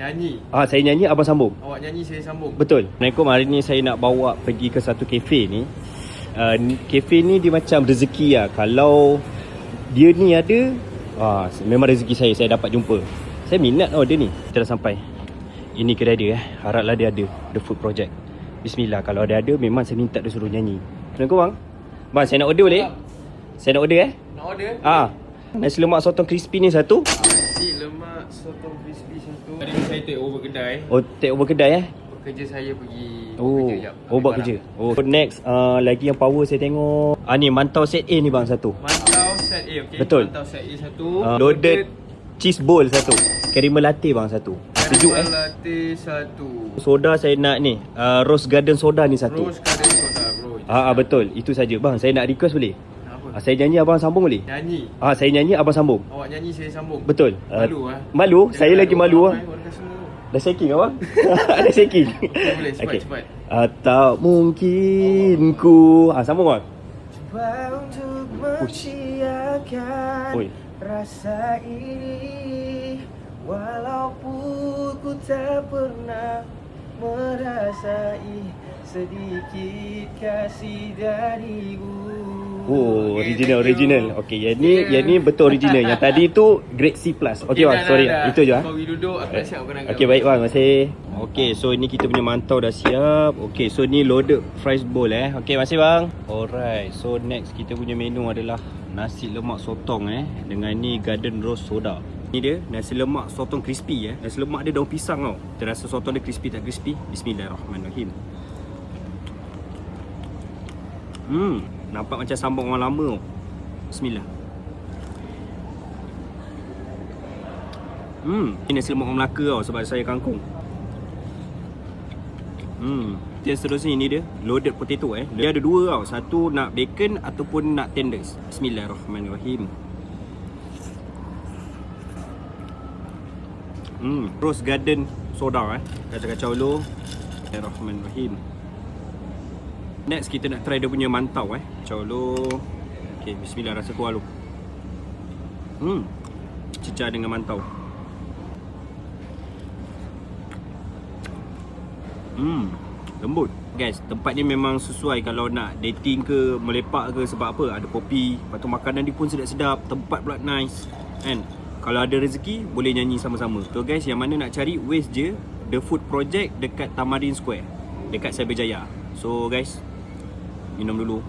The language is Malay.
Nyanyi. Saya nyanyi, abang sambung. Awak nyanyi, saya sambung. Betul. Assalamualaikum. Hari ni saya nak bawa pergi ke satu kafe ni. Kafe ni dia macam rezeki lah. Kalau dia ni ada, memang rezeki saya dapat jumpa. Saya minat dia ni. Kita dah sampai. Ini kedai dia Haraplah dia ada The Food Project. Bismillah. Kalau dia ada, memang saya minta dia suruh nyanyi. Assalamualaikum bang. Bang, saya nak order boleh? Saya nak order Nak order? Nasi lemak sotong crispy ni satu. Nasi lemak sotong crispy satu. Hari ni saya take over kedai. Take over kedai Pekerja saya pergi buat jap. kerja. Next lagi yang power saya tengok. Ni mantau set A ni bang satu. Mantau set A, okey. Betul. Mantau set A satu. Loaded cheese bowl satu. Caramel latte bang satu. Sejuk Caramel latte satu. Soda saya nak ni Rose Garden soda ni satu. Rose Garden soda bro. Betul. Itu saja bang. Saya nak request boleh? Apa? Saya nyanyi, abang sambung boleh? Nyanyi. Saya nyanyi, abang sambung. Awak nyanyi, saya sambung. Betul. Malu Malu? Saya lagi malu Orang semua. Dah shaking abang? Dah shaking. Okay, boleh cepat. Tak mungkin ku. Sambung bang. Cuba untuk mensiakan rasa ini, walaupun ku tak pernah merasai sedikit kasih darimu. Original. Okey, yang ni betul original. Yang tadi tu grade C+. Okey bang, sorry. Itu je. Kau pergi duduk, aku dah siap kau. Okey, baik bang, terima kasih. Okey, so ini kita punya mantau dah siap. Okey, so ni loaded fries bowl Okey, terima kasih bang. Alright, so next kita punya menu adalah nasi lemak sotong dengan ni garden roast soda. Ni dia nasi lemak sotong crispy Nasi lemak dia daun pisang tau. Terasa sotong dia crispy tak crispy. Bismillahirrahmanirrahim. Nampak macam sambung orang lama. Bismillah. Ini nasi lemak orang Melaka tau, sebab saya kangkung. Yang seterusnya ini dia loaded potato Dia ada dua tau. Satu nak bacon ataupun nak tenders. Bismillahirrahmanirrahim. Rose Garden soda kacau-kacau dulu. Bismillahirrahmanirrahim. Next kita nak try dia punya mantau Kacau dulu. Okay, bismillah, rasa kuah dulu. Cecah dengan mantau. Lembut. Guys, tempat ni memang sesuai kalau nak dating ke, melepak ke. Sebab apa? Ada kopi. Lepas tu makanan dia pun sedap-sedap. Tempat pula nice Kalau ada rezeki, boleh nyanyi sama-sama. So guys, yang mana nak cari, Waste je The Food Project dekat Tamarin Square, dekat Cyberjaya. So guys, minum dulu.